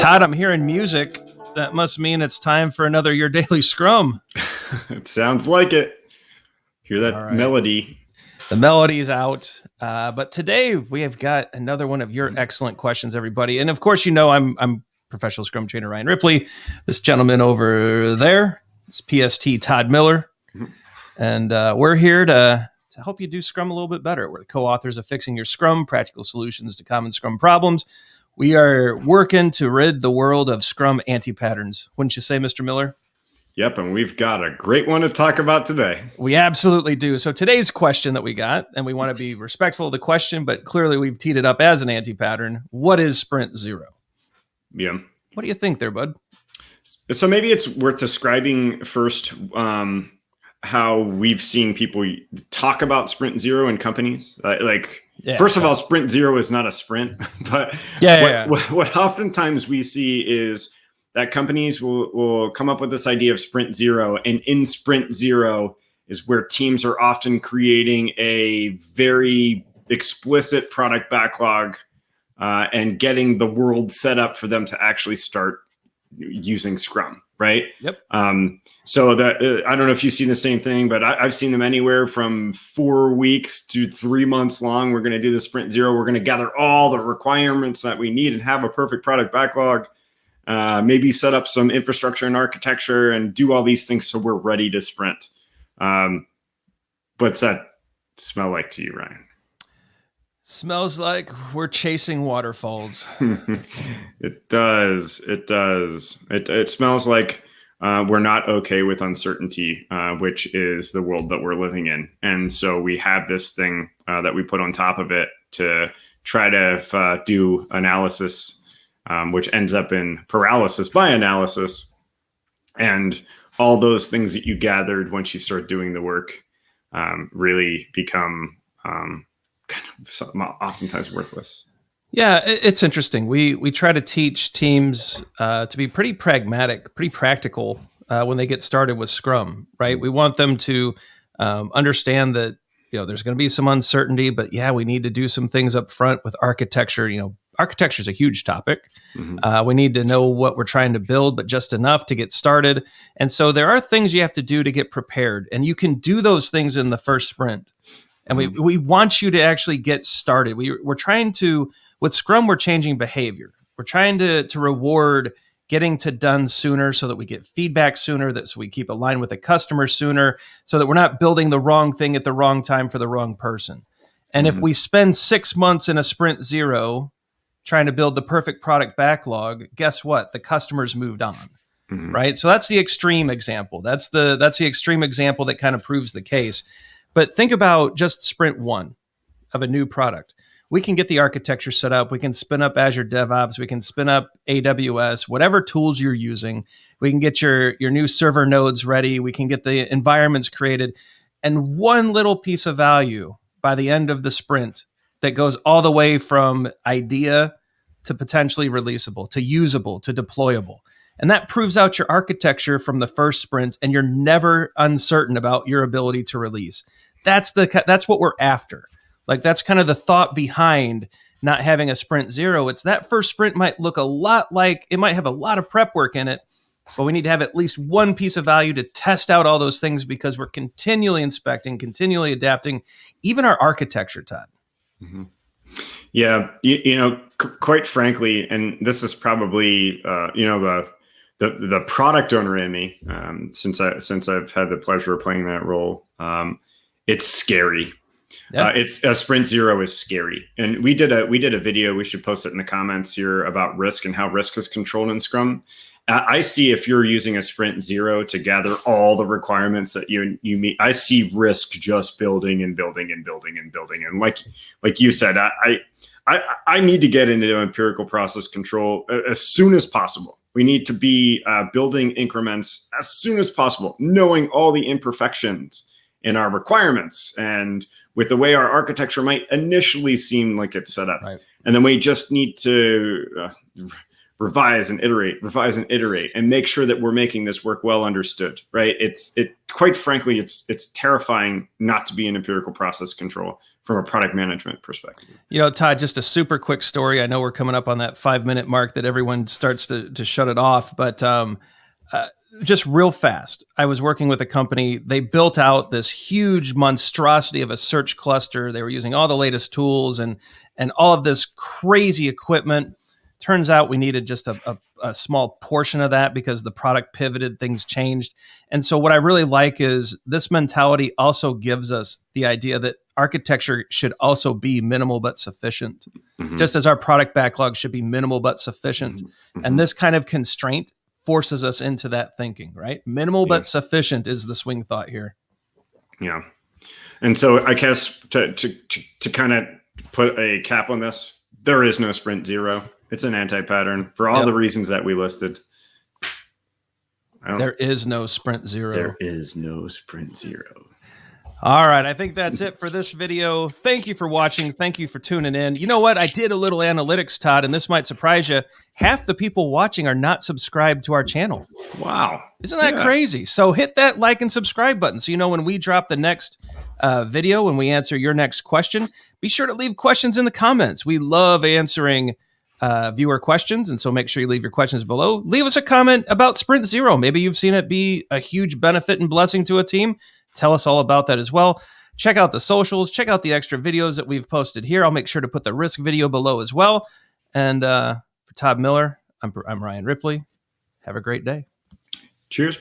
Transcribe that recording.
Todd, I'm hearing music. That must mean it's time for another Your Daily Scrum. It sounds like it. Hear that melody. The melody's out. But today we have got another one of your excellent questions, everybody. And of course, you know, I'm professional Scrum trainer Ryan Ripley. This gentleman over there is PST Todd Miller. And we're here to help you do Scrum a little bit better. We're the co-authors of Fixing Your Scrum, Practical Solutions to Common Scrum Problems. We are working to rid the world of Scrum anti-patterns. Wouldn't you say, Mr. Miller? Yep, and we've got a great one to talk about today. We absolutely do. So today's question that we got, and we want to be respectful of the question, but clearly we've teed it up as an anti-pattern. What is Sprint-0? Yeah. What do you think there, bud? So maybe it's worth describing first how we've seen people talk about Sprint-0 in companies. First of all, Sprint-0 is not a sprint, but what oftentimes we see is that companies will come up with this idea of Sprint-0, and in Sprint-0 is where teams are often creating a very explicit product backlog and getting the world set up for them to actually start using Scrum, right? Yep. So that I don't know if you've seen the same thing, but I've seen them anywhere from 4 weeks to 3 months long. We're going to do the Sprint-0. We're going to gather all the requirements that we need and have a perfect product backlog. Maybe set up some infrastructure and architecture and do all these things so we're ready to sprint. What's that smell like to you, Ryan? Smells like we're chasing waterfalls. It does. It does. It smells like we're not okay with uncertainty, which is the world that we're living in. And so we have this thing that we put on top of it to try to do analysis, which ends up in paralysis by analysis. And all those things that you gathered once you start doing the work really become oftentimes worthless. Yeah, it's interesting. We try to teach teams to be pretty pragmatic, pretty practical when they get started with Scrum, right? We want them to understand that, you know, there's going to be some uncertainty, but yeah, we need to do some things up front with architecture. You know, architecture is a huge topic. We need to know what we're trying to build, but just enough to get started. And so there are things you have to do to get prepared, and you can do those things in the first sprint. And we want you to actually get started. We're trying to, with Scrum, we're changing behavior. We're trying to reward getting to done sooner so that we get feedback sooner, so we keep aligned with the customer sooner, so that we're not building the wrong thing at the wrong time for the wrong person. And if we spend 6 months in a Sprint-0 trying to build the perfect product backlog, guess what? The customer's moved on, right? So that's the extreme example. That's the extreme example that kind of proves the case. But think about just Sprint 1 of a new product. We can get the architecture set up. We can spin up Azure DevOps. We can spin up AWS, whatever tools you're using. We can get your new server nodes ready. We can get the environments created. And one little piece of value by the end of the sprint that goes all the way from idea to potentially releasable, to usable, to deployable. And that proves out your architecture from the first sprint, and you're never uncertain about your ability to release. That's what we're after. Like, that's kind of the thought behind not having a Sprint-0. It's that first sprint might look a lot like, it might have a lot of prep work in it, but we need to have at least one piece of value to test out all those things, because we're continually inspecting, continually adapting, even our architecture, Todd. Yeah, you know, quite frankly, and this is probably, the product owner in me, since I've had the pleasure of playing that role, it's scary. Yeah. It's a Sprint-0 is scary, and we did a video. We should post it in the comments here about risk and how risk is controlled in Scrum. I see if you're using a Sprint-0 to gather all the requirements that you meet, I see risk just building and building and building and building. And like you said, I need to get into empirical process control as soon as possible. We need to be building increments as soon as possible, knowing all the imperfections in our requirements and with the way our architecture might initially seem like it's set up. Right. And then we just need to revise and iterate, and make sure that we're making this work well understood, right? Quite frankly, it's terrifying not to be in empirical process control from a product management perspective. Todd, just a super quick story. I know we're coming up on that 5-minute mark that everyone starts to shut it off, but just real fast. I was working with a company. They built out this huge monstrosity of a search cluster. They were using all the latest tools and all of this crazy equipment. Turns out we needed just a small portion of that because the product pivoted, things changed. And so what I really like is this mentality also gives us the idea that architecture should also be minimal but sufficient, just as our product backlog should be minimal but sufficient. And this kind of constraint forces us into that thinking, right? Minimal but sufficient is the swing thought here. Yeah. And so I guess to kind of put a cap on this, there is no Sprint-0. It's an anti-pattern for all the reasons that we listed. There is no Sprint-0. There is no Sprint-0. All right. I think that's it for this video. Thank you for watching. Thank you for tuning in. You know what? I did a little analytics, Todd, and this might surprise you. Half the people watching are not subscribed to our channel. Wow. Isn't that crazy? So hit that like and subscribe button so you know when we drop the next video, when we answer your next question. Be sure to leave questions in the comments. We love answering viewer questions, and so make sure you leave your questions below. Leave us a comment about Sprint-0. Maybe you've seen it be a huge benefit and blessing to a team. Tell us all about that as well. Check out the socials. Check out the extra videos that we've posted here. I'll make sure to put the risk video below as well. And for Todd Miller, I'm Ryan Ripley. Have a great day. Cheers.